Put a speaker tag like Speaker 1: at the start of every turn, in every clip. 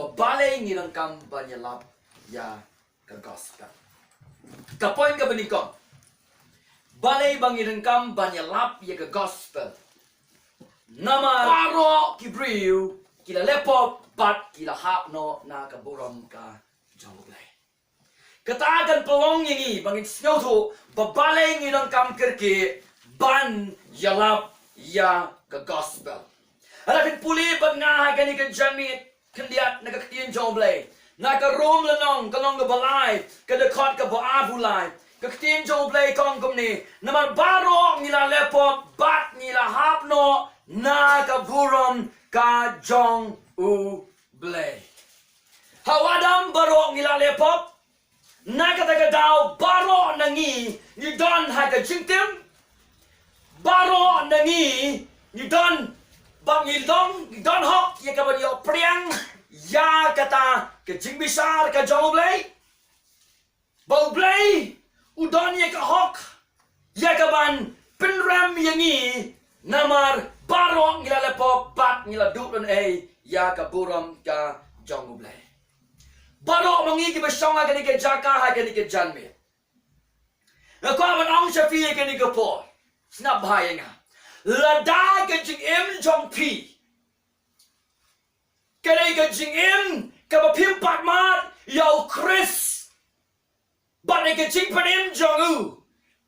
Speaker 1: babalay ngirang kam banyalap ya ka gospel. Kapoin ka benikong. Balay bang ngirang kam banyalap ya ka gospel. Nama paro kibriu kila lepop bat kila hapno na kaburam ka jonglay. Katagan pelong yangi bangin snyoto babalay ngirang kam kerke ban yalap ya ka gospel. Harapin puli pag nga gani ka jamit kandiat nagakatiyan jonglay. Nakarom lanong kalong ka balay kadakot ka baavulay. Kakatiyan jonglay kong kumni naman baro nila lepop bat nila hapno na kaburam ka jong blay. Hawadam baro nila lepop nakatagadaw baro nangi ni don haka jingtim baro nangi ni don bang don hok ya kaban yo priang ya kata ke jingbisar ka jong blay bau blay udon ya ka hok ya kaban penram yangi namar baro ngila lepop bat ngila dukun ya kaburam ka jong blay. Baro mangi ki basonga gani ke jaka ha gani ke janme. Na ko ban ong shafi gani ke por. Snap bahaya nga. Lada ke jing im jong pi. Kani ke jing im ka ba pim pat mat yo Chris. Ba ne ke jing panim jong u.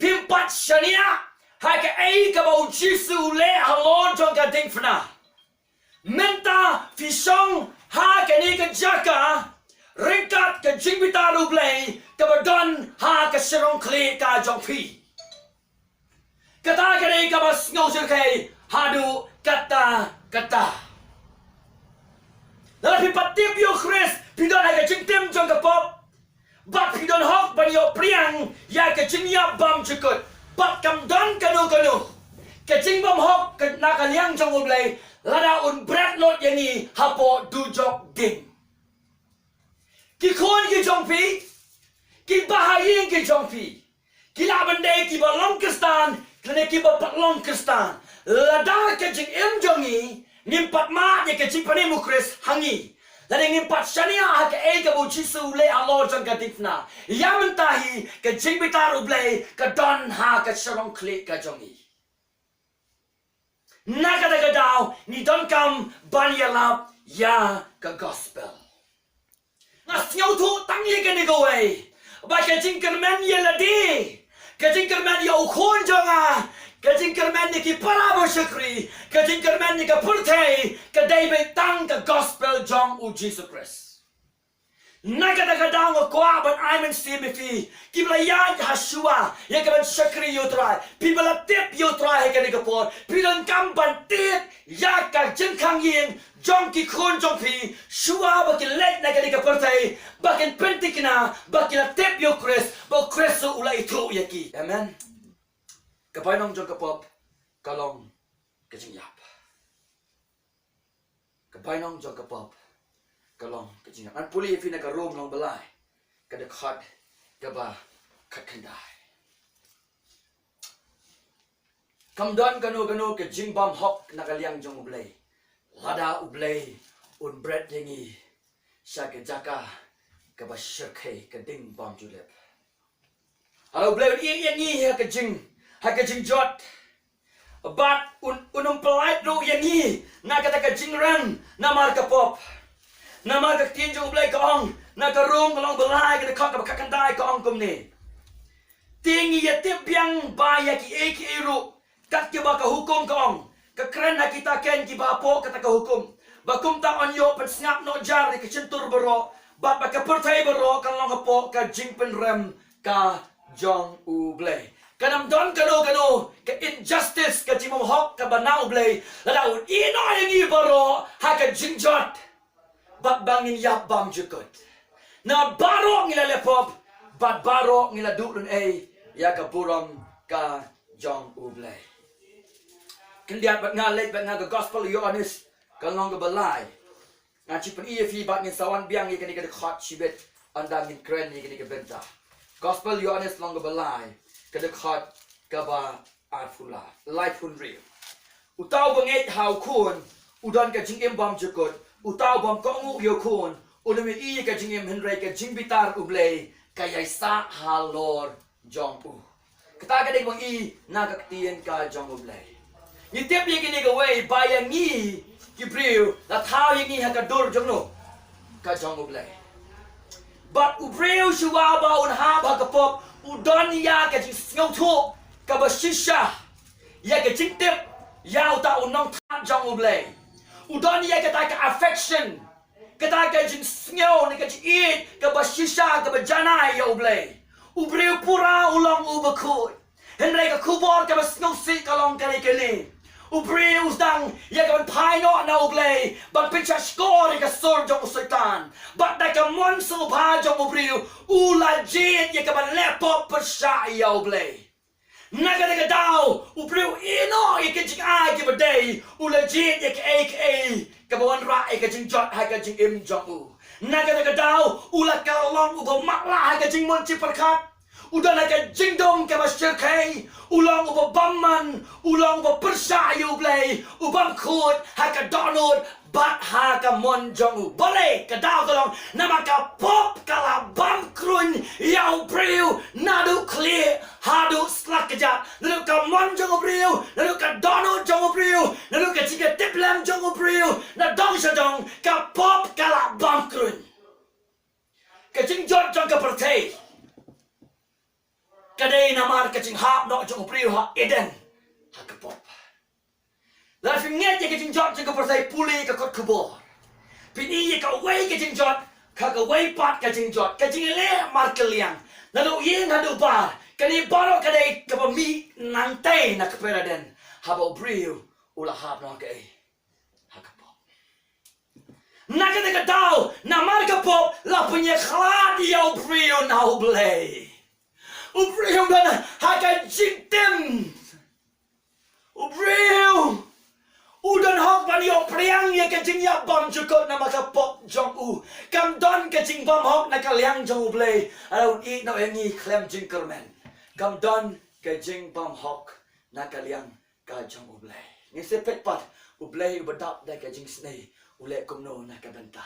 Speaker 1: Pim pat shania ha ke ka ba jisu le halon jong ka ding fna. Menta fisong ha gani ke jaka ringkat ke jingbita rublay kabadon ha ke serong kli ka jongpi. Kata kene kabas ngosir kay hadu kata. Lalu patip yo Chris pidon ha ke jingtim jong kapop. Bat pidon hok ban yo priang ya ke jingya bam jukut. Bat kam don kanu. Ke jingbam hok ke nakaliang jong rublay lada un bread lot yani hapo dujok ding. Ki khôn ki jongpi, ki bahayin ki jongpi, ki labande ki balong kristan, kene ki balong kristan. Lada ke jing im jongi, ngimpat ma ye ke jing panemu Chris hangi. Lada ngimpat shania ha ke ka bu jisu le Allah jong ka difna. Ya mentahi ke jing bitaru blay ka don ha ka sharong klik ka jongi. Nakadaga daw ni don kam banyalap ya ka gospel. Ngasnyaw tu tangi ke ni gawai. Ba ke jingkermen ye ladi. Ke jingkermen ye ukhon jonga. Ke jingkermen ni ki para bersyukri. Ke jingkermen ni ke pertai. Ke David tang ke gospel jong u Jesus Christ. Nakadagadaw nga kwa ban aimen sibifi. Ki belayan hasua. Ye ke ban syukri yutrai. Pi belatip yutrai ke ni ke por. Pi dan kamban tit. Ya ka jingkang yin. Jong ki khon jong pi shua bakin let na kali ka pertai bakin pentik na bakin tep yo Chris ba Chris so ulai tu yaki amen kapainong jong kapop kalong kajing yap kapainong jong kapop kalong kajing yap an puli fi na ka room long balai kada khat ka ba khat khandai kamdan kanu ke jing bam hok nakaliang jong ublay lada ublay un bread yangi syake jaka ke basyake ke ding bam julep ala ublay un yangi ha ke jing jot bat unum pelait ru yangi na kata ke jing ran namar ke pop namar ke tin jong ublay ka ong na ka room kalong balai ke khak ka kakandai ka ong kumni tingi ya tip yang ba ya ki ru kat ke ba ka hukum ka ong kekeren kita ken ki bapo kata ka hukum bakum ta onyo pen snap no jar ke centur bero ba ka pertai bero kan long hapo ka jingpen rem ka jong ublay kanam don kano ke injustice ka jimom hok ka banau ublay ladau ino yang i bero ha ka jingjot bat bangin yap bam jukut na baro ngila lepop bat baro ngila dulun ya ka buram ka jong ublay kendiat bat ngalek bat ngaga gospel yo honest kalong ga balai ngaci pen iya fi bat ngin sawan biang ye kani ka khot shibet andang ngin kren ye kani ka benta gospel yo honest long ga balai ka khot ka ba arfula life un real utau banget how kun udon ka jing bam jukut utau bam ko ngu yo kun Ulami I ka jing im henry ka jing bitar ublay kaya sa halor jong u. Kata ka ding bang I nagaktiyan ka jong ublay. Ni tip ye kini gaway bayang ni kibriu na tao ye ni hakadur jong no ka jong ublay. But ubriu shuaba un haba kapop udon ya ka jing ngau thu ka bashisha ya ka jing tip ya uta unong ta jong ublay. Udon ya ka ta ka affection kata ka jing ngau ni ka jing eat ka bashisha ka bajanai ya ublay. Ubriu pura ulang ubakut. Henry ka kubor ka bas ngau si kalong kani kani. Ubriu usdang ya ka ban pai no na ublay. Ban pincha skor ka sur jong usitan. Bat da ka mon su pa jong ubriu. Ula jit ya ka ban lepop persya ya ublay. Naga naga daw ubriu ino ya ka jing ai ka baday. Ula jit ya ka ka bawan ra ya ka jing jot ha ka jing im jong u. Naga naga daw ula ka long ubo makla ha ka jing mon chi perkat. Udah nak jingdong ke masyarakat, ulang uba baman, ulang uba persayu play, ubam kut, haka donut, bat haka monjong, boleh kedau kalong, nama ka pop kala bam krun, yau priu, nadu clear, hadu slak kejap, nadu ka monjong priu, nadu ka donut jong priu, nadu ka jika tiplam jong priu, nadong sadong ka pop kala bam krun, ka jingjot jong ka pertei. Kadai namar kacing hap nok jong priu ha eden ha kapop. La finget ye kacing jot jong persai puli ka kot kubor. Pini ye ka wei kacing jot ka wei pat kacing jot kacing le mar kaliang. Lalu ye ngadu bar kani baro kadai ka mi nantai na kapera den ha ba priu ula hap nok ai ha kapop. Naga de kadau namar kapop la punya khlad yo priu now blay. Ubriu dan haka jingtim. Ubriu. Udan hok ban yo priang ye ka jing ya bam jukot nama ka pop jong u. Kam don ka jing bam hok na ka liang jong blay. Alau I no engi klem jing kermen. Kam don ka jing bam hok na ka liang ka jong u blay. Ni sepet pat u blay u badap da ka jing snei. Ule kumno na ka benta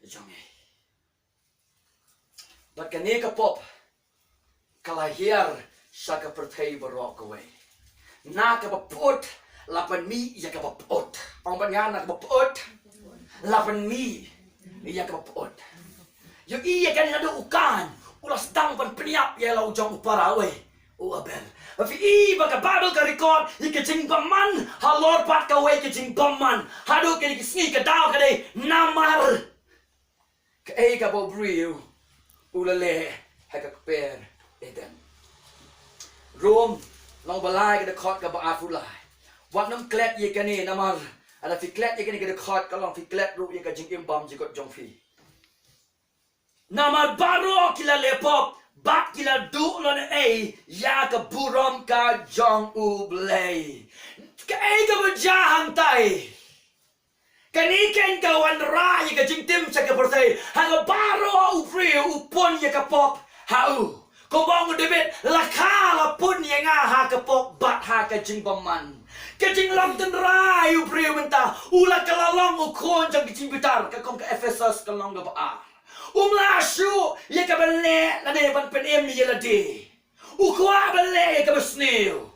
Speaker 1: jong e. Bat ka ni ka pop kalahir saka pertai berok away. Na ka bapot lapan mi ya ka bapot. Ang banyan na ka bapot lapan mi ya ka bapot. Yung iya kan ada ukan ulas dang pan peniap ya lau jong upara away. O abel. Afi I baka babel ka record ika jing baman halor pat ka way ka jing baman. Hado ka sni ka daw ka day namar. Ka ka bobriu ulale ha ka per Eden. Rom, long balai kita kot ke baafulai. Wat nam klet ye kani namar. Ada fi klet ye kani kita kot kalau fi klet ru ye ka jing imbam jikot jong fi. Namar baru kila lepop, bat kila du lon ya ka burom ka jong u blay. Ka ka bajahang tai. Kaniken ka wan ra ye ka jing tim sa ka persay. Hanga baru u free u pon ye ka pop hau. Kau bangun debit lakala pun yang ha kepok bat ha kajing paman. Kajing lam tenrai u priu mentah. Ula kalalong u kon jang kajing bitar ka kong ka Ephesus kalong ga ba. Umlashu ye ka bale la ne ban pen em ye la de. U kwa bale ye ka besneu.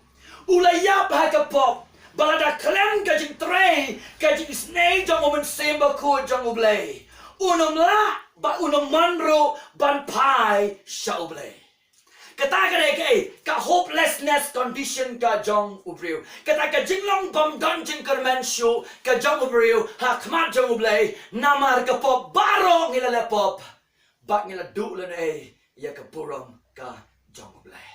Speaker 1: Ula yap ha kepok. Balada klem kajing tray kajing snei jang o men semba ko jang u blay. Unum la ba unum manro ban pai shau blay. Kata ka hopelessness condition ka jong ubriu. Kata ka jinglong bam don jing kermen show ka jong ubriu ha kmat jong ublay namar ka pop baro ngila pop bak ngila du len ya ka purom ka jong ublay.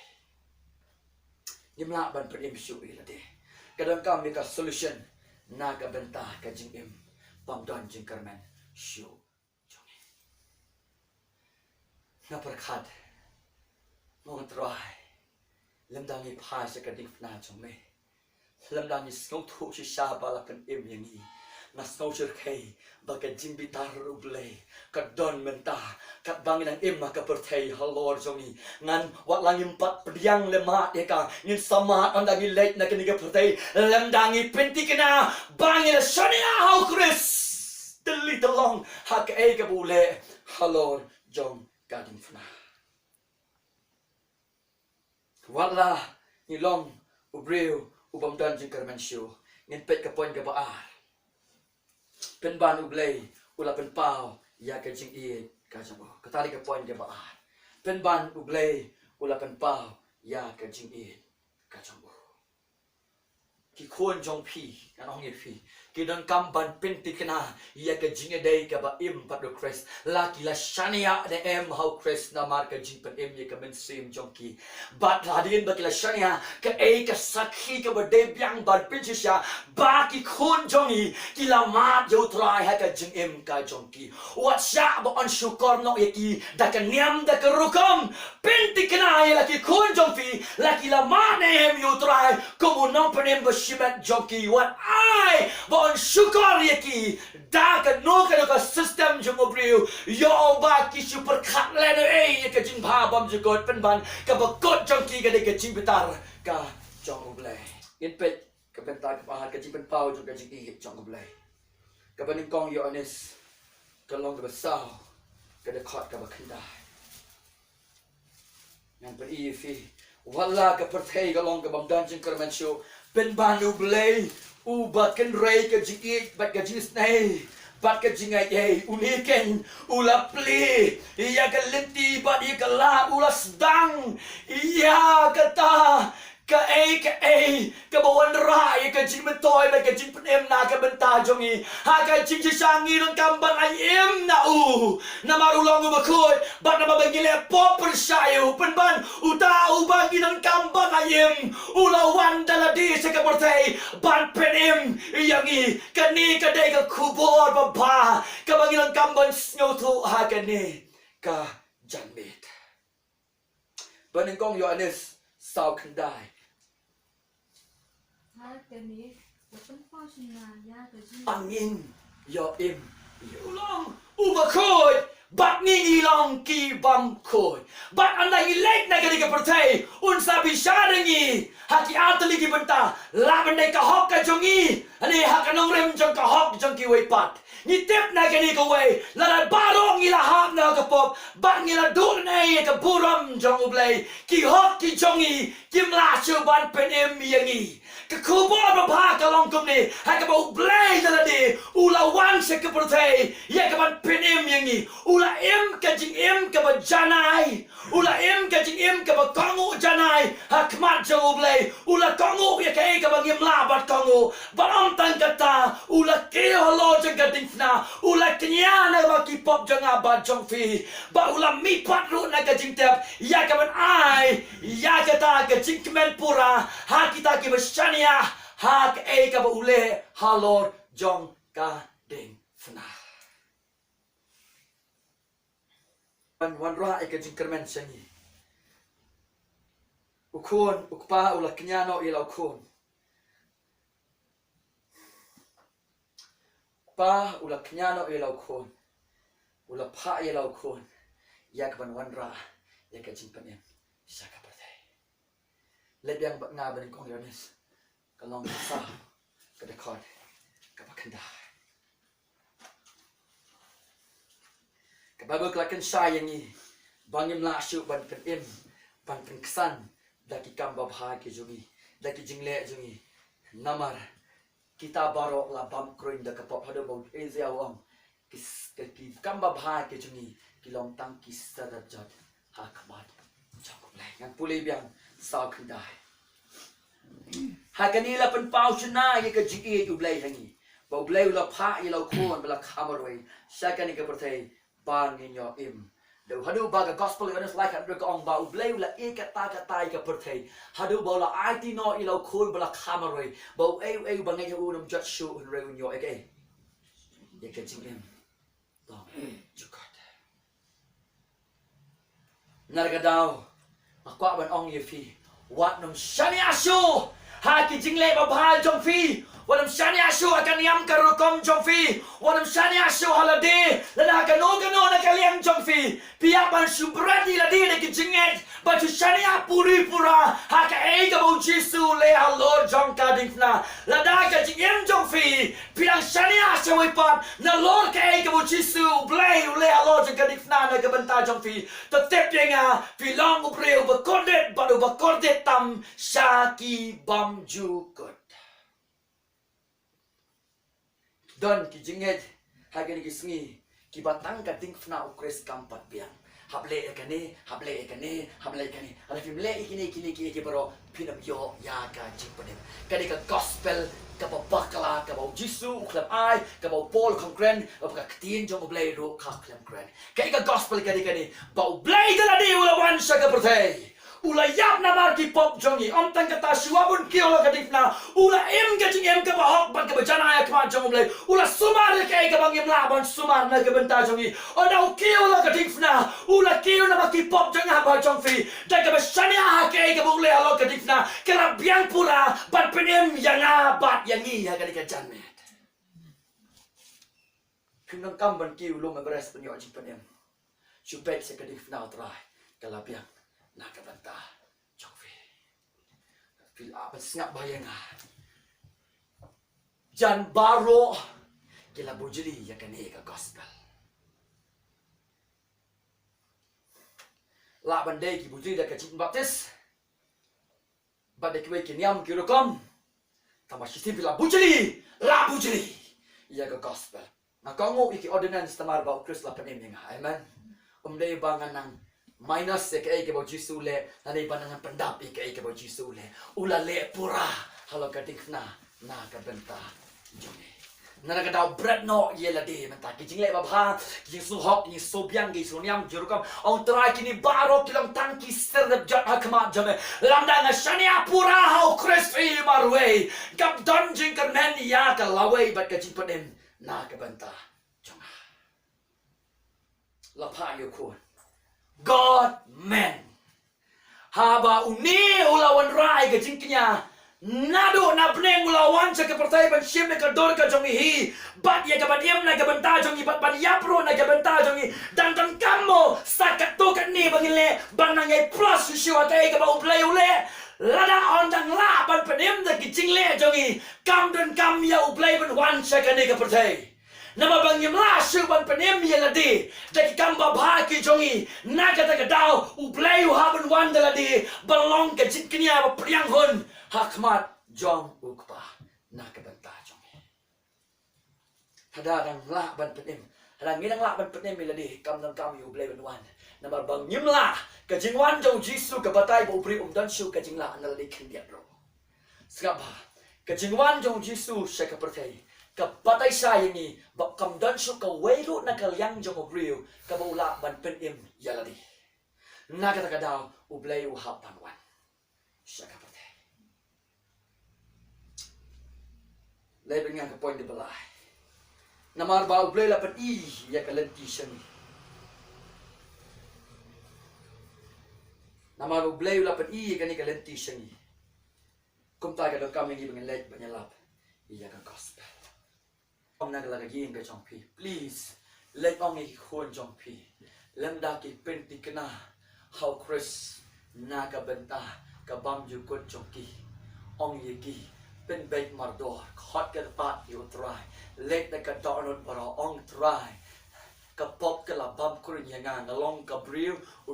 Speaker 1: Nimla ban prim show ila de. Kadang kami ka solution na ka benta ka jing im bam don jing kermen show jong. Na perkhat Mong try. Lem dang ni pa sa kading na chong me. Lem dang ni snow to si sha ba la kan im yang ni. Na snow sir kay ba ka jing bitar ruble. Ka don menta ka bang nang im ka pertay halor chong ni. Ngan wat lang im pat pediang lema de ka ngin sama on dang ni late na kini ka pertay. Lem dang ni penti kana bang ni shania how Chris. teli telong hak e ka bule halor jong gading fna wala ni long ubreu ubam dan jing kerman show ngin pet ka poin ka ba pen ban ublei ula pen pau ya ka jing e ka jabo katali ka poin ka ba pen ban ublei ula pen pau ya ka jing e ka jabo ki khon jong phi kan ong ye phi ki don kam ban pen tikna ya ka jing e dei ka ba im pat do Christ la ki la shania de em how Christ na mar ka jing pen em ye ka men sim jong ki bat la din ba ki la shania ka e ka sakhi ka ba de byang ban pen sha ba ki khon jong i ki la ma yo trai ha ka jing em ka jong ki wat sha ba on shukor no ye ki da ka niam da ka rukom pen tikna ye la ki khon jong phi la ki la ma ne em yo trai ko mo no pen em ba shimat jong ki wat ai bon syukur ya ki da ka no ka system jong obriu yo ba ki super khat le no ya ka jing ba bam jugot pen ban ka ba kot jong ki ka de ka jing betar ka jong oblai in pet ka pen ta ka ba ka jing pen pau jong ka jing i jong oblai ka ban kong yo anis ka long ka ba sao ka de khat ka ba khanda yang pen i fi wala ka perthei ka long ka bam dan jing kerman show pen ban oblai bat kan ray ka jing bat ka jing snai bat ka jing ai uniken ula pli iya ka lenti bat iya ka la ula sedang iya kata ka bawan rai ka jing betoy bat ka jing penem na ka benta jongi ha ka jing sangi don kamban ai em na na marulong ba khoi bat na bagile pop persayu penban uta ubang don kamban ai em ula wan dala di se ka portai ban penem yangi kani ka dei ka kubor ba ba ka bangilang kamban snyo thu ha ka ni ka janmit baning kong Yohanes sao khandai angin yo im yulong uba khoi bat ni ilong ki bam khoi bat andai ilek na ka pertai un sabi sharangi haki atli ki benta la bandai ka hok ka jongi ani hakanong rem jong ka hok jong ki wei pat ni tep na ka ni ka wei la da barong ila hap na ka pop bat ni la dur nei ka buram jong ublei ki hok ki jongi kim la chu ban penem yangi ka kubor ba ba ka long kum ni ha ka ba ublei la de ula wan se ka pertai ya ka ban penem yangi ula em ka jing em ka ba janai ula em ka jing em ka ba kongu janai ha kmat jong ublei ula kongu ya ka ba ngim la bat kongu bat om tan kata ula ke holo jeng ka ding fna ula kenya na ba ki pop jong ba jong fi ba ula mi pat ru na ka jing tep ya ka ban ai ya ka ta ka jing kemen pura ha kita ki ba shania ha ka ba ule halor jong ka ding fna wan ra ka jing kermen sangi ukon ukpa ula kenya no ila ukon pa ula knyano elaw kon ula pa elaw kon yak ban wanra yak jing panen saka patay lebyang nga ban kong Yohanes kalong sa kada khot kapakanda kabago klaken sayangi bangim la shu ban penem ban kesan daki kamba bhagi jungi daki jingle jungi namar kita barok la bam kroin da kapop hado bo ezia wang kis ki kamba bha ke jungi kilong tang kis sarajat ha khabat chok lai ngan puli biang sa khandai ha kanila pen pau chna ye ka jiki u blai hangi bo blai la pha ye lo khon bla khamaroi sakani ka perthai ban in yo im do hadu ba ka gospel evidence like at ka ong ba u blai la e ka ta ka perthai hadu bo la it no i lo khon bla khamaroi bo e ba ngai u nam jat shu un re un yo ege ye ka jing im dong jukat narga dau akwa ban ong ye fi wat nam shani asu ha ki jing le ba bhal jong fi wadam shani asu akan yam karukom jong fi wadam shani asu halade la ka no na ka liam jong fi pia ban subradi la de ki jinget But shania puri pura haka ega bo Jisu le a Lord jong ka ding na. La da ka jing em jong fi. Pilang shania sa wi pat na Lord ka ega bo Jisu blay le a Lord jong ka ding na ka benta jong fi. To tep yenga fi long ubreu ba kordet ba do ba kordet tam shaki bam ju kot. Don ki jinget haka ni ki sngi ki batang ka ding na ukres kampat biang. Hable ekane, hable ekane, hable ekane. Ala film le ikini baro pinam yo ya ka jingpanim. Kadi ka gospel ka bakala ka bau Jisu uklam ai ka bau Paul kongren ka ktin jong blay ro ka klam kren. Kadi ka gospel kadi bau blay dala di ula wan sa ka protei. Ula yap na mar ki pop jongi om tang kata suabun kilo ka difna ula em ka jing em ka ba hok ban ka ba jana ya kma jong blay ula sumar ka ka bang em laban sumar na ka benta jongi ona kilo ka difna ula kilo na ki pop jong ha ba jong fi da ka ba shania ha ka ba ule alo ka difna ka biang pura ban penem yana bat yangi ha ka ka janmet pinang kam ban ki ulo ma beres penyo jing penem supet se ka difna trai ka biang nak banta jong fi fil apa snap bayanga jan baro kila bujri ya kane ka gospel la bande ki bujri da ka chin baptist bade ki ki niam ki rokom tamashi sim la bujri ya ka gospel na kongo iki ordinance tamar ba Chris la panem nga amen dei bangan nang minus se ke ke bo Jisu le nanay panangan pandap ke bo Jisu le ula le pura halo ka dikna na ka benta jome na ka daw bread no ye la de menta ki jingle ba bha ki su hok ni so biang ki so niam jurukam on try ki ni baro kilam tan ki serap jat hakma jome lamda na shania pura how Christi marwe gap donjing karnen ya ka lawe bat ka jipanem na ka benta joma la pa yo ko God man haba uni ulawan rai ke jingknya nado na pneng ulawan sa kepertai ban sim na kador ka jongi hi bat ya ka badiam na ka benta jongi bat ban yapro na ka benta jongi dan kamo sakat to kan ni bangile ban na ngai plus siwa tai ka ba uplay ule lada on dang la ban penim da ki jingle jongi kam dan kam ya uplay ban wan sa ka ni ka pertai nama bang yamla suban penem yeladi daki kamba bhaki jongi naga daga dau ublay haban wandaladi balong ke jinknya ba priang hun hakmat jong ukpa naga banta jongi hada dang la ban penem hada ngidang la ban penem yeladi kam dang kam ublay ban wan nama bang yamla ke jingwan jong Jisu ke batai ba ubri dan shu ke jingla analadi kendiat ro skaba ke jingwan jong Jisu shaka pertai ka patay sa ini ba kamdan su ka wayro na kalyang jong obriu ka baula ban penim yaladi naga ka daw ublay u hapan wan siya ka patay lebing nga ka point di balay namar ba ublay lapan i ya kalanti siya ni namar ublay lapan i ya kalanti siya ni kung tayo ka daw kami ngibang late ba niya lap iya ka gospel ông năng là cái cái trong phi please let ông ấy khuôn trong phi lâm đa cái bên tì cái na how Chris na cái bên ta cái băm du cốt trong kỳ ông ấy kỳ bên bên mar đồ hot cái bát yêu try let cái đỏ nốt bảo ông try cái pop cái là băm khuôn nhà ngang along cái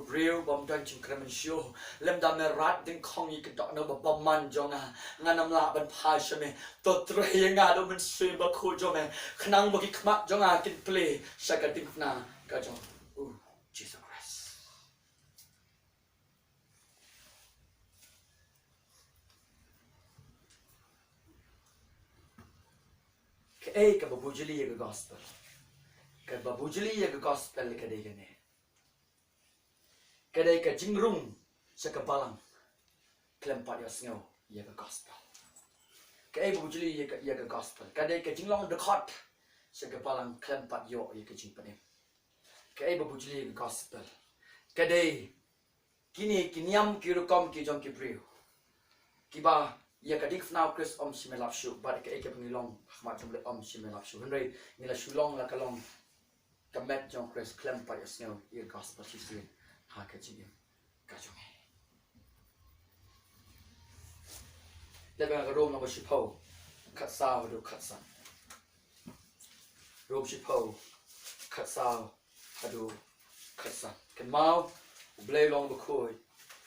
Speaker 1: briêu băm đơn chừng cái mình show lâm đa mẹ rat đến không như cái đỏ nốt bảo băm man cho ngang nằm lạ bên phai xem mẹ tôi try nhà ngang đó mình suy bác khu cho mẹ khả năng bác cái mắt cho ngang kinh play sẽ cái tiếng na cái cho Jesus Christ cái cái babu jeli cái gospel cái babu jeli cái gospel cái đây cái này cái đây cái chính rung sẽ cái balang kelempat ya snow ya cái gospel cái babu jeli ya cái gospel cái đây cái chính long the court sẽ cái balang kelempat yo ya cái chính penem cái babu jeli cái gospel cái đây kini kiniam kirukom ki jong ki priu kiba ya kadik now Chris om simelap shu but cái pengilong khmat jumle om simelap shu henry ngila Shillong la kalong kamet jong Chris kelempat ya snow ya gospel sisian ha ka jing ka jong Lebang rom na shipo kat sao do kat san rom shipo kat sao hadu kat san kan mau blay long ba khoi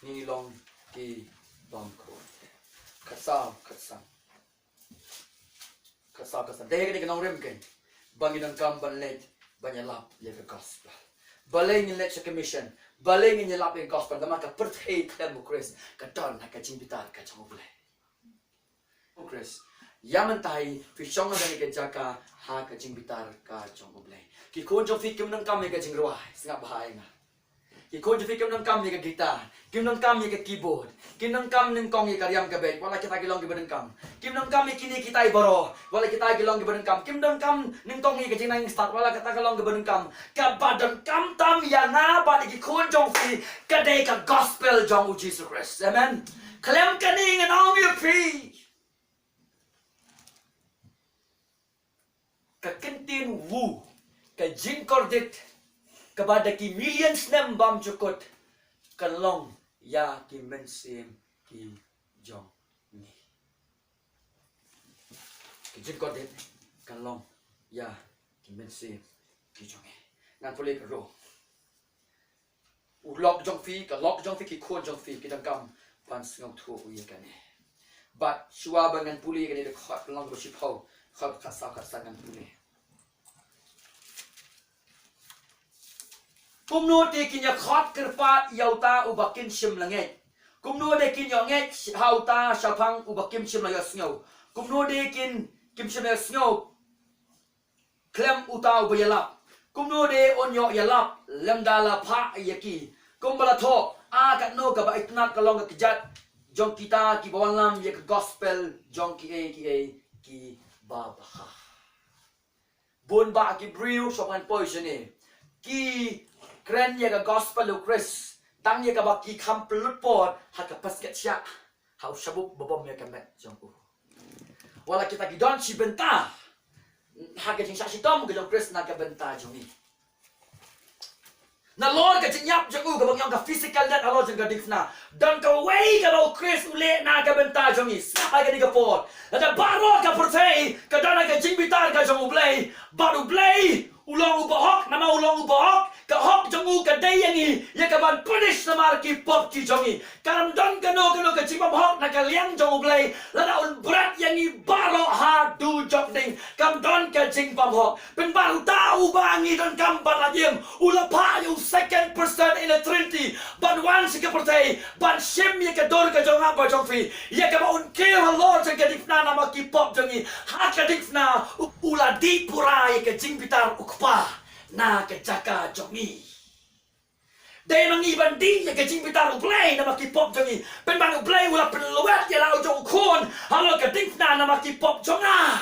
Speaker 1: ni long ki long khoi kat sao kat san deh ke nong rem ken bangin ang kam ban let banyalap ye ka gospel baleng in let commission baleng in yalap ye gospel dama ka perthei klem Chris ka don na ka jingbitar ka chong blay Chris yaman tai fi chong na ke jaka ha ka jingbitar ka chong blay ki kon jong fi kim nang kam ye ka jingrwa snga bahai nga ki kon jong fi kim nang kam ye ka guitar kim nang kam ye ka keyboard kim nang kam ning kong ye ka riam ka bet wala kita gilong ke badan kam kim nang kam ye kini kita baro wala kita gilong ke badan kam kim nang kam ning kong ye ka jinang start wala kita gilong ke badan kam ka badan kam tam ya na ba ki kon jong fi ka de ka gospel jong Jesus Christ amen klem kaning and all you free ka kentin wu ka jingkordit kepada ki millions nem bam cukut kalong ya ki mensim ki jong ni ki jingkordit kalong ya ki mensim ki jong ni ngan boleh ro ulok jong fi ka lok jong fi ki khon jong fi ki dang kam pan ngau thu ye kan ni but shua bangan puli kan ni khot long bo shipau khot khasa kan puli kumno te kinya khot kerpat yauta ubakin sim langet kumno de kin yonget hauta shapang ubakim sim la yasngau kumno de kin kim sim la yasngau klem uta ubayalap kumno de onyo yalap lemdala pha yaki kumbala tho a kat no ka ba itnat kalong ka kijat jong kita ki bawalam ye ka gospel jong ki ba ba bon ba ki briu soman poison ni ki kren ye ka gospel lu Chris tang ye ka ba ki kham plut pot ha ka pasket sya hau shabuk bobom ye ka met jong u wala kita ki don si benta ha ka jing sa si tom ka jong Chris na ka benta jong ni na Lord ka jinyap jong u ka bang yang ka physical that alo jong ka difna dan ka way ka lo Chris ule na ka benta jong ni sa ka ni ka pot na baro ka portay ka don ka jing bitar ka jong u play baru play ulong ubahok nama ulong ubahok ka hok jongu ka dayangi ya ka ban punish namar ki pop ki jongi karam don kano ka chimam hok na ka liang jongu blai lada un brat yangi baro ha du jok ding kam don ka jing pam hok pen baru tau bangi don kam balajim ula pa you second person in a trinity ban one si ka pertai ban shim ya ka dor ka jong apa jong fi ya ka un kill lord ka difna nama ki pop jongi ha ka difna ula di pura ya ka jing bitar ukpa na ke jaka jongi dei mangi bandi ya ke jing bitar play na maki pop jongi pen bang play wala pen luat ya lau jong kon halo ke ding na maki pop jonga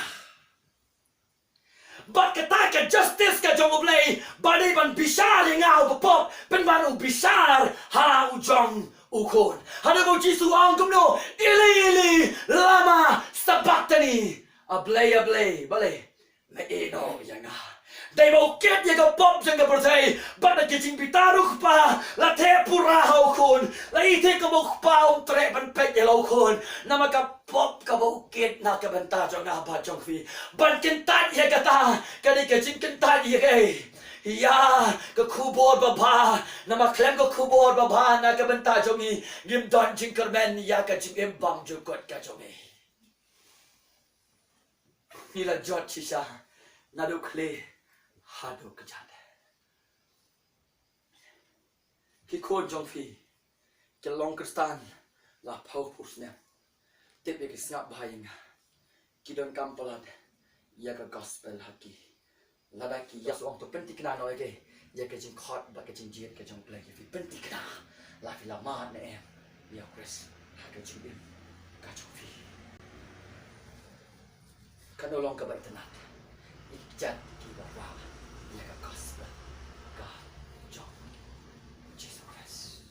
Speaker 1: but kata ke justice ke jong play badai ban bisar ngau pop pen bang bisar ha u jong u kon hado go jisu ang kumno ili lama sabatani a play bale me eno yanga dei mau ket ye ka pop jeng ka pertai bana ke jing bitaruk pa la te pura hau kon la ite ka mau pa um tre ban pet ye lau kon nama ka pop ka mau ket na ka banta jong na ba jong fi ban ken tat ye ka ta ka ni ke jing ken tat ye ke ya ka keyboard ba ba nama klem ka keyboard ba ba na ka banta jong ni gim don jing kermen ya ka jing em bang ju kot ka jong ni la jot chisha na do kle hado kejat ki kon jong fi ke long kristan la pau pusne tebe ki snap bhayinga ki don kampalat ya ka gospel haki lada ki ya song to pentikna no ke ya ke jing khot ba ke jing jet ke jong play ki pentikna la fi la ma ne em ya Chris ha ke jing ka jong fi kan no long ka ba tanat ikjat ki ba wa ya ka gospel ka jong Jesus Christ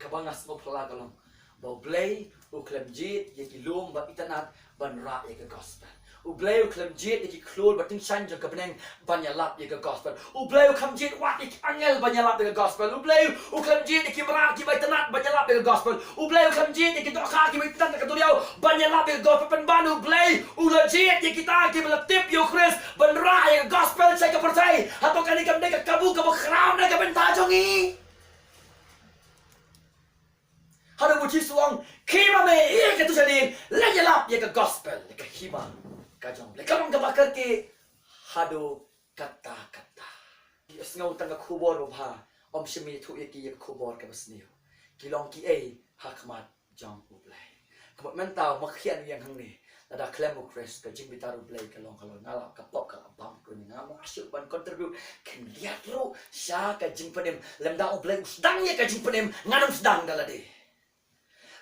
Speaker 1: kabangas mo pala kalong bau play u klem jit ye ki lum ba itanat ban ra ye ka gospel Ubleu klem jet iki klol bating shan jong kabeneng banyalap ye gospel. Ubleu kam jet wat iki angel banyalap ye gospel. Ubleu klem jet iki berat ki baitanat banyalap ye gospel. Ubleu klem jet iki dokha ki baitan ka turiau banyalap ye gospel pen banu ubleu ula jet ye kita ki belatip yo Chris ben ra ye gospel sai ka percaya atau kani kam dek kabu ka crown na ka ben ta jongi. Hado buci suang kima me iya ke tu jadi lejelap ye ke gospel ye ke kima kajong le kamang kabakar ke hado kata-kata ngau tanga kubor ba om shimi tu ye ki ye kubor ke basniu kilong ki hakmat jong ublai kabat mentau makhian yang hang ni ada klemu kres ke jing bitaru blai kalong kalong ngala kapok ka bam ko ni ngam asyuk ban contribute ken lihat ro sya ka jing penem lemda ublai sedang ye ka jing penem nganum sedang dalade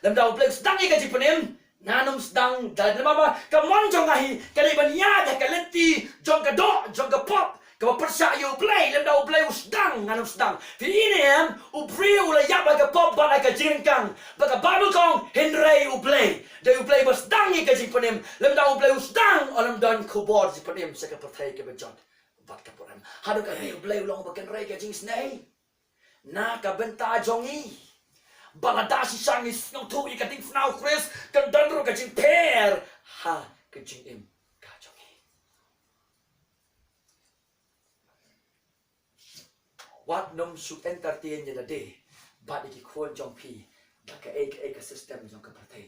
Speaker 1: lemda ublai sedang ye ka jing penem nanum sedang dalade mama kamon jong ahi kali bania dah kalenti jong ka do jong ka pop ka persa you play lemda ublai sedang nanum sedang fi ini em ubri ula yap ka pop ba ka jingkang ba ka babu kong henrei ublai de ublai bas sedang ye ka jing penem lemda ublai sedang alam dan kubor ji penem sa ka perthai ka bejot bat ka poram hadu ka ublai long ba ken rei ka jing snei na ka benta jongi baladasi sangis ngau tu ika ting fnau Chris kan danro ka jing per ha ka jing im ka jongi what nom should entertain ye la de but iki khon jong pi ba ka ka system jong ka partai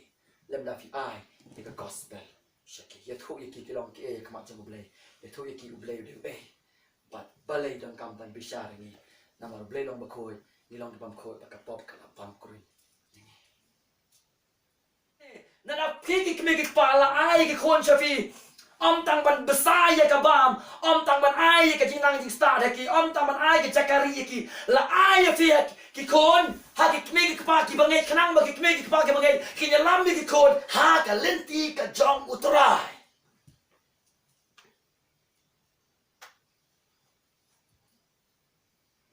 Speaker 1: lem da fi ai ye ka gospel shaki ye tu iki kilong ki ka ma jong ublai ye tu iki ublai de but balai dang kam ban bishar ni namar ublai long ba khoi ni long bam khoi ba ka pop ka bam kruin nana pigi kmigi kpala ai ke khon shafi om tang ban besai ya kabam om tang ban ai ke jinang jing start ki om tang ban ai ke jakari ki la ai fi ki khon ha ki kmigi kpa ki bangai khnang ba ki kmigi kpa ki bangai ki nyalam ki khon ha ka lenti ka jong utrai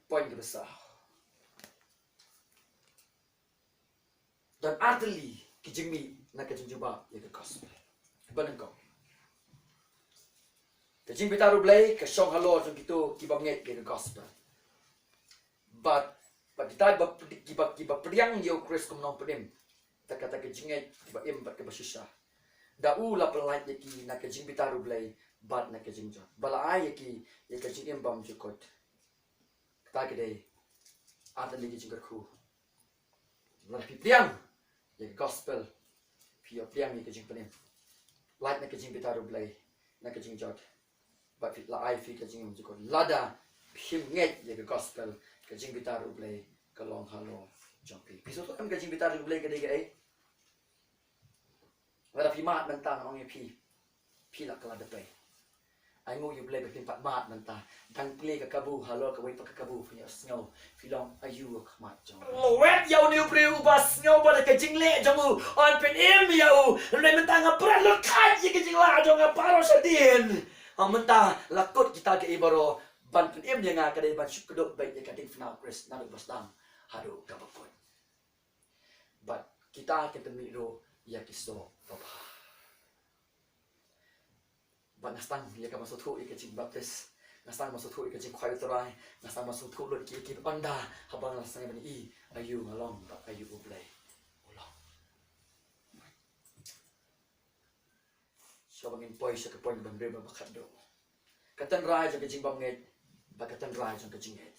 Speaker 1: poin ke besar dan arteli ki jingmi na ka jing juba ye ka gospel balang ko ka jing bitaru blai ka shong halo jong kitu ki bam nget ke gospel but kita ba priang yo Chris kum nong pedem ta kata ka jinget ba im ba ka basusha da u la pelai ye ki na ka jing bitaru blai bat na ka jing jo bala ai ye ki ye ka jing im bam jukot ta ke dei ada lagi jing ku la pi priang ye gospel pio priang ni ka jing pedem like na ka jing bitaru blai na ka jing jot but la ai fi ka jing jukot lada phim nget ye gospel ka jing bitaru blai ka long halo jong pi piso to am ka jing bitaru blai ka dei ga wala pi mat man ta ong ye pi la kala de play ai ngo you blai ka pat mat man ta dang play ka kabu halo ka wai pa ka kabu fi snow fi long ayu ka mat jong lo wet yau ni pri u bas snow ba ka jing le jong u on pen em yau le man ta nga pra lo khai ye ka jing la jong a paro sa din man ta la kot kita ke ibaro ban pen em nga ka dei ban shuk dok bai ye ka ding fnau Chris na do bas dang hado ka ba kot but kita ke temi ro ya kiso papa but nastang ya ka masuk tu ke jing baptis nastang masuk tu ke jing khwai torai nastang masuk tu lot ki onda habang nastang bani I ayu ngalong ba ayu ublai ulang so bangin poi sa ka poi bang reba bakat do katan rai jang ke jing bam nget ba katan rai jang ke jing nget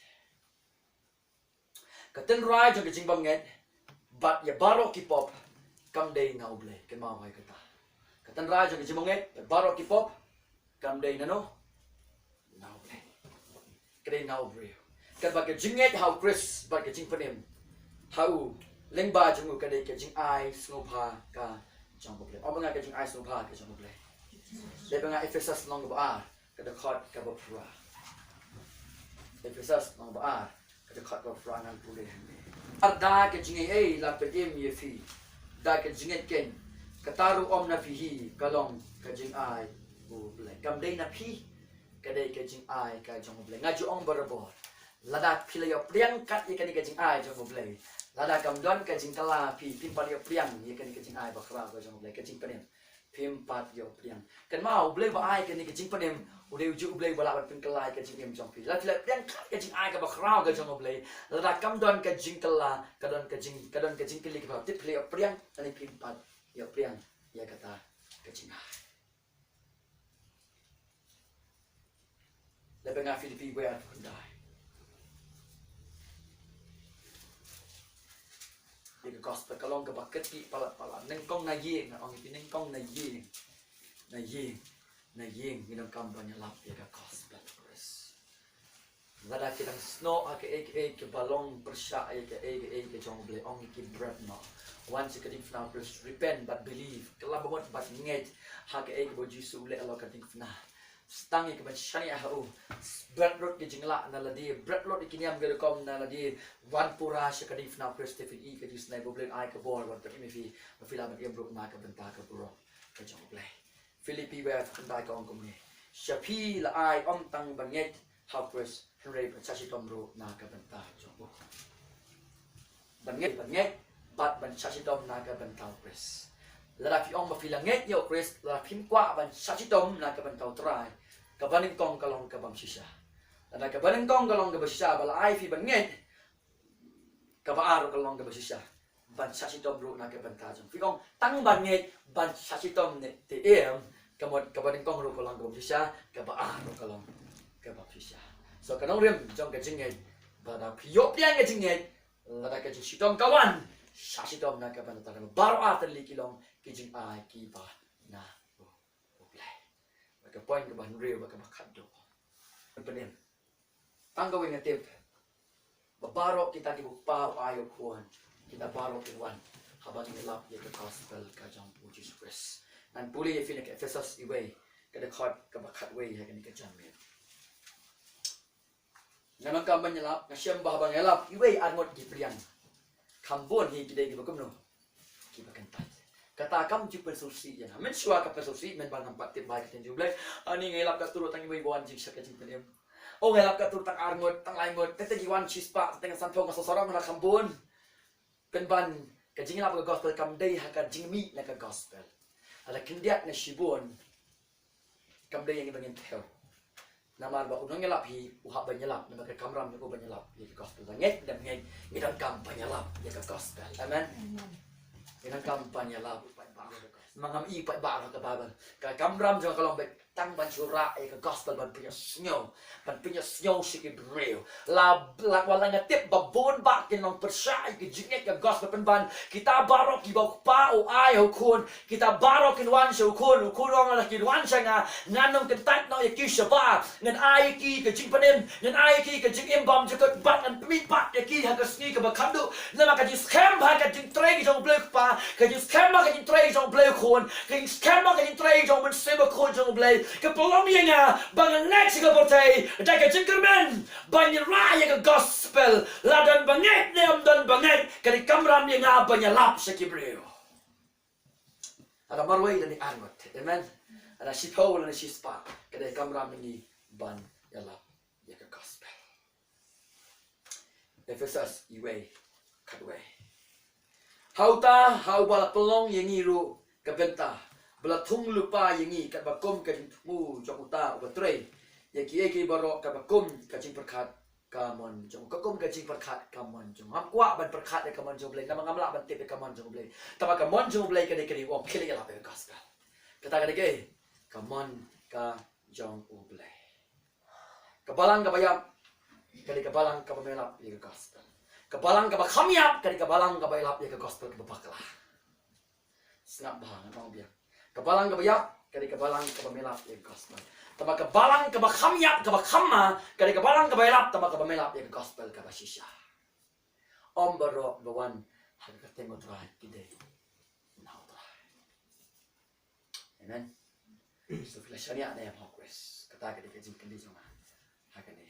Speaker 1: katan rai jang ke jing bam nget but ya baro ki pop kam dei na ublai ke ma mai kata katan rai jang ke jing bam nget baro ki pop kam dei na no now play kay now brio kat ba ka jinget how Chris ba ka jing panem how leng ba jung ka dei ka jing ai snow pa ka jong ba play o ba nga ka jing ai snow pa ka jong ba play le ba nga Ephesus long ba ka da khot ka ba pra Ephesus long ba ka da khot ba pra nan pule arda ka jing ai la pe em ye fi da ka jinget ken ka taru om na fi hi ka long ka jing ai ublai kam dei na phi ka dei ka jing ai ka jong ublai nga ju ong barabor lada phila yo priang kat ye ka ni ka jing ai jong ublai lada kam don ka jing kala phi pin pa yo priang ye ka ni ka jing ai ba khra ka jong ublai ka jing panem phim pat yo priang kan mau blei ba ai kan ni ka jing panem udeu ju blei bala ban pin kalai ka jing em jong pi la priang ka jing ai ka ba krau ka jong blei la da kam don ka jing kala ka don ka jing kili ka tip play priang ani phim pat yo priang ya kata ka jing ai la benga Filipi we ar kundai the gospel kalong ka baket ki pala neng kong na yeng ong pi neng kong na yeng minang kampanya lap ya ka gospel chris lada kitang snow ake ke balong persya ke jong ble ong ki bread no once you getting now please repent but believe kelabot but nget hake bo jisu le alo kating fna stangi ke shani haru bread road ke jingla na ladi bread road ikiniam ge kom na ladi one pura she kadif na prestefin e ke dis na problem ai ka bor wat mi fi la em bro na ka benta ka bro ka jong ble Filipi we kandai ka ong kom ni shapi la ai om tang banget how press henry chashi tom ro na ka benta jong banget bat ban chashi tom na ka benta press la fi ong ma fi la nget yo chris la phim kwa ban chashi tom na ka benta try ka baning kong kalong ka bam shisha la ka baning kong kalong ka shisha bala ai fi ban nget ka ba aro kalong ka shisha ban chashi tom ro na ka benta jong fi ong tang ban nget ban chashi tom ne te em ka baning kong ro kalong ka bam shisha ka ba aro kalong ka bam shisha so ka nong rem jong ka jing nget ba da pi yo piang ka jing nget la da ka jing tom kawan chashi tom na ka benta ka baro atel li kilong ki jing ai ki ba na ka point ka ban real ka bakat do penem tangga we ngatip babaro kita ki pa ayo kuan kita baro ki wan habang nilap ye ka gospel ka jang pu Jesus Christ and puli ye fina ka Ephesus iway ka de khot ka bakat we ha ni ka jam me namang ka ban nilap na siyam ba habang nilap iway angot ki priang kambon hi ki de ki bakum no ki bakan tat kata kam ju pensusi ya men shua ka pensusi men ban nampak tip bai katen jublai ani ngelap ka turut tang ibai wan jing syaka jing penem o ngelap ka turut tang arngot tang laingot tete giwan chispa teng sanpong ka sosorong na kambon kan ban ka jing lap ka gospel kam dei ha ka jing mi na ka gospel ala kindiat na shibon kam dei yang bangin theo namar ba unong ngelap hi uha banyalap na ka kamram ko banyalap ya ka gospel nget dan nget ngidang kam banyalap ya ka gospel amen inang kampanya lah mangam i pa ba ka babal ka kamram jong kalong be tang ban chura e ka gospel ban punya snow siki breu la wala nga tip babon ba kinong persai ki jinget ka gospel ban kita barok ki ba pa o ai ho kun kita barok kin wan sho kun ong la ki wan nga nanong kin tat no ki shaba ngan ai ki ka jing panem ngan ai ki ka jing imbam jikot bat an pi pat ki ha ka sni ka ba kandu na ma ka jing scam ha ka jing trei jong blek pa ka jing scam ka jing trei jong blek kun ka jing scam ka jing trei jong men seba kun jong blek ka polom nga bang next ka portay da ka jing kermen ban raya ka gospel la dan banget nem dan banget ka di kamram nga banyalap sa kibreo ada marway dan ni angot amen ada sipaw na sispa ka di kamram ni ban yalap ya ka gospel Ephesus iway kadway hauta hau bala pelong yang iru kabenta bala thung lupa yang i kat bakom ka mu jokuta batrei ya ki barok ka bakom ka jing perkhat kamon jong kakom ka jing perkhat kamon jong ham kwa ban perkhat ka kamon jong blai nama ngamla ban tip ka kamon jong blai tama ka mon jong blai ka de kri wong khile la pe gospel kata ka de ke kamon ka jong blai ka balang ka bayam ka de ka balang ka pamelap ya ka gospel ka balang ka ba khamyap ka de ka balang ka bailap ya ka gospel ka bakla snap bang ngong biak kabalang kabayak kali kabalang kabamelap ya gospel tama kabalang kabakhamyap kabakhamma kali kabalang kabailap tama kabamelap ya gospel kabashisha ombaro bawan hagkatengo try today now try amen so filashania na yam hokres kata kali kajing kandi joma hakane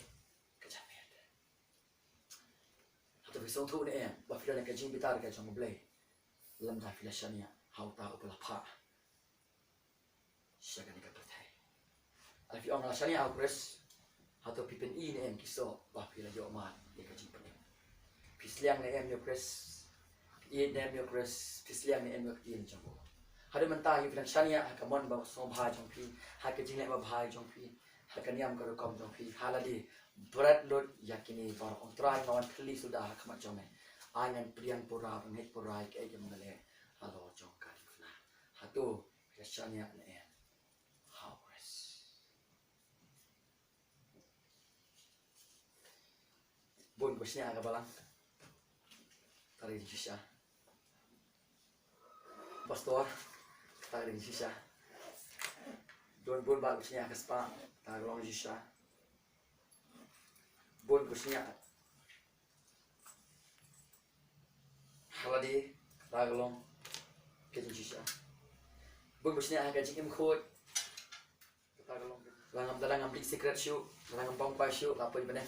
Speaker 1: kajamet hato bisong tu ne em ba filana kajing bitar ka joma blay lam da filashania hauta upalapa siya ka nagkapatay. At if yung nasa niya agres, hato pipin i na em kiso, bakila yung man, di ka jing panim. Pisliang na em yung kres, i na em yung kres, pisliang na em yung kiin dyan mo. Hadu mentah yu bilang syania hakamon ba song bhai jong pi hak jing le ba bhai jong pi hakaniam ko kom jong pi haladi berat lot yakini bar on try kawan kli sudah hakmat jome angan prian pura ngit pura ke jom ngale halo jong ka difna hatu syania ne hawres bon bosnya ka balang tari sisa pastor tari sisa don bon ba bosnya ka spa tari long sisa bon bosnya haladi raglong ke sisa bon bosnya ka jikim khot raglong langam dalang big secret shoe langam bong pa shoe apa ibane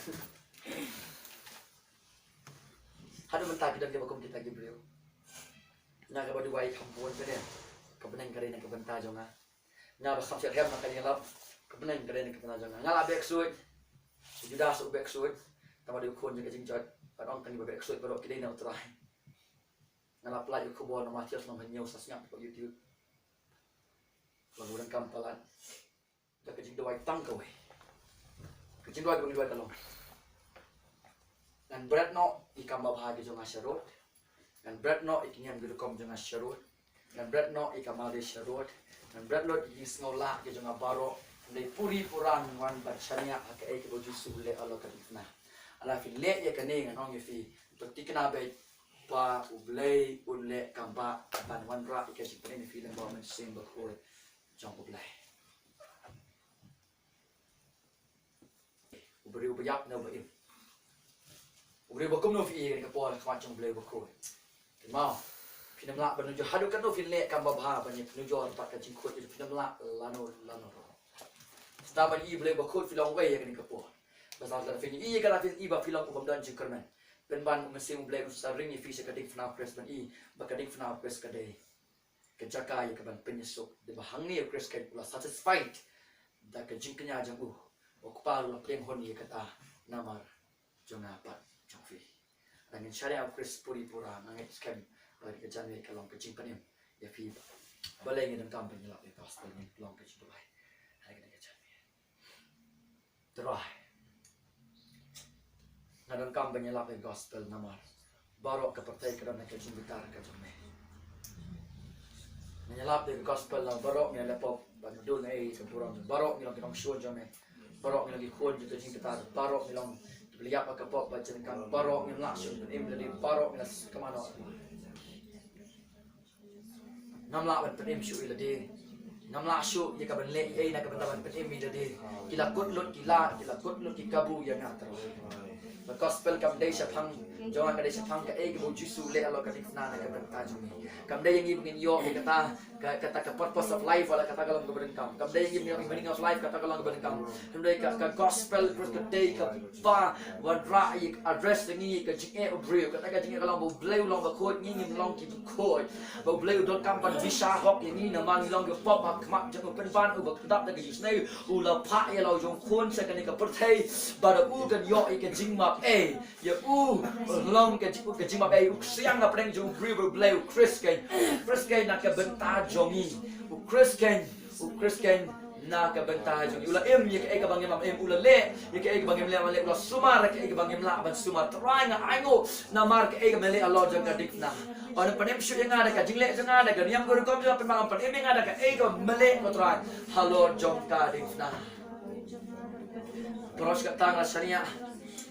Speaker 1: hadu mentah kita bakom kita gibril na ka badu wai kampun ka den ka benang ka den ka benta jonga na ba khafir hem ka yelap ka benang ka den ka benta jonga ngala bek suit juda su bek suit tama du khon je ka jingjot ka ong kan bek suit baro kidai na utrai ngala plai ku bo na matios no nyew sasnya ko youtube lagu dan kampalan ka jingdo wai tang ka we ka jingdo wai ka long dan berat no ikam bahagia jong asyarut dan berat no ikinyam gurukom jong asyarut dan berat no ikam alde syarut dan berat lo iking sengolah ke jong abaro ndai puri puran wan bachania aka ek boju sule Allah kadifna ala fi le ya kane ngang fi tikna be pa ublei unle kamba ban wan ra ikasi pene fi le moment sim bakore jong ublei ubri ubayap no ba Ubri bakum no fi ni kapol khamat jong bleu bakoi. Mau. Pinam la banu jo hadu kan no fin le kam babha ban ni nu jo tak ka jing khot pinam la lano. Sta ban I bleu bakoi fi long wei ni kapol. Pasal la fin I kala fin I ba fi long ko dan jing kermen. Ben ban mesim bleu sa ring ni fi se kadik fna press ban I ba kadik fna press kadai. Ke jaka ya ka ban penyesuk de ba hang ni press ka pula satisfied. Da ka jing kenya jang okpa la pleng hon ni kata namar jong apa Jongfi, dengan syariat Chris puri pura nangit scam bagi kerjaan mereka long kecing panim, ya fi balai ni dalam kampanye lah lepas ni long kecing tu baik, hari kita kerjaan ni, terai, dalam kampanye lah gospel namar, baru ke partai kerana kecing bitar kerjaan ni, menyelap di gospel lah baru ni lepop bandu ni sempurna, baru ni long kita show jam ni, baru ni lagi khon juga kecing bitar, baru ni long lihat apa kapok baca kan barok ni langsung benim dari barok ni kemana namla ban benim syu ilade namla syu ye ka ban le ye na ka ban ban benim ilade kila kut lut ki kabu ya na terus the gospel kam dei sapang jangan ka dei sapang ka e bo jisu le Allah ka difna na ka ban ta jumi kam dei yang ibngin yo kata ka purpose of life wala kata kalong ka berengkam kam dei yang meaning of life kata kalong ka berengkam kam dei ka gospel terus ka dei ka ba wan ra ik address ni ka jing e obreu kata ka jing kalong bo bleu long ba khot ni long ki khot bo bleu dot kam ban visa hok yang ni na man long ka pop up kmak jang pen ban u ba dap da ka yusnei u la pha ye lo jong khon sa ka ni ka perthai ba da u kan yo ik jing ma ya long ka jing ma u siang na preng jong breu bleu Chris Ken nak ka benta jongi u Chris Ken na ka benta jongi ula em ye ka bangem em ula le ye ka bangem le ula sumar ka bangem la ban sumar try nga aingo na mar ka mele Allah jong ka dikna on panem shu yang ada ka jingle jong ada ka niam guru kom jong pemang panem yang ada ka mele ko try halo jong ka dikna terus ka tang syariah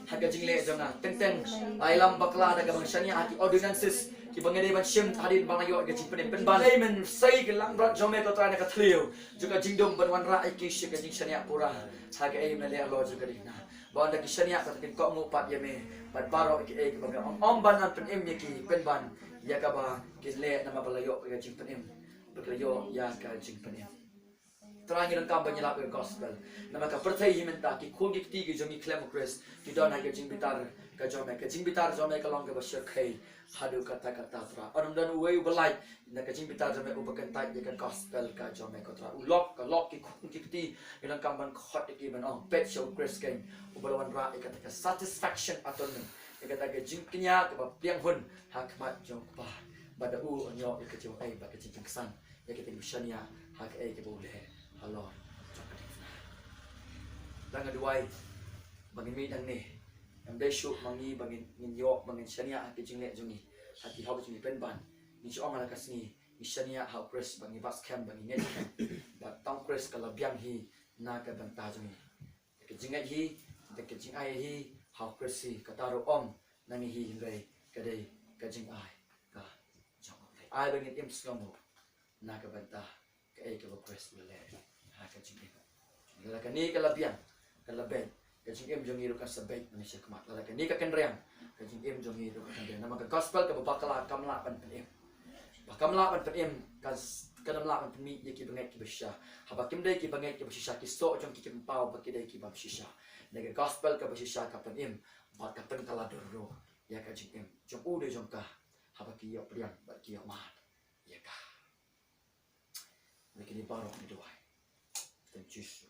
Speaker 1: haga jingle jong teng ailam bakla ada ka bang syariah hati ordinances ki bangede ban shim hadin bang ayo ga jipen pen ban men sai ke lang brat jome ko tra na ka thleu juga jingdom ban wan ra ki shi ka jing syariah pura haga mele Allah juga dikna ba da ki syariah ka kin ko mu pat yeme bat baro ki bang om ban an pen ki pen ban ya ka ba ki le na ma balayo ka jing pen balayo ya ka jing pen terang dalam kampanye lah gospel nama ka perthai himenta ki khon ki ti ki jomi claim Christ ki don ha ka jing bitar jome ka long ka basir khai hadu kata tra anum dan wei balai na ka jing bitar jome ubakan tai ka gospel ka jome ka tra ulok ki khon ki ti dalam kampan khot ki ban ong pet show Christ kan ubalawan ra ka satisfaction aton ka ta ka jing knya ka piang hun hakmat jong pa bada u onyo ka jong ba ka jing kesan ya kita bersania hak ke boleh halor cakap dan kedua bagi mi dan ni yang besok mangi bagi nyok bagi sania hak jinglet jungi hati hau jungi penban ni cong ala kasni ni sania hau kres bagi bas camp bagi net camp ba tong kres kalau biang hi na ka bantah jungi ke jingat hi ke jingai hi hau kres hi kataro om nani hi ngai kadai ka jingai ka jong ai bagi im slomo na ka bantah ke ke kres le ha ka jingai la ka ni ka labiang ka labet ka jingem jong iru ka sabait manusia kemat la ka ni ka kenreang ka jingem jong iru ka kenreang nama ka gospel ka bakala kamla pan pen bakamla pan pen ka kadamla pan mi ye ki bangai ki besha habakim dai ki bangai ki besha ki sto jong ki pau ba ki dai ki bam shisha nega gospel ka besha ka pen ba ka pen kala doro ya ka jingem jong u de jong ka habaki yo priang ba ki yo mat ya ka ni baru ni doai thank you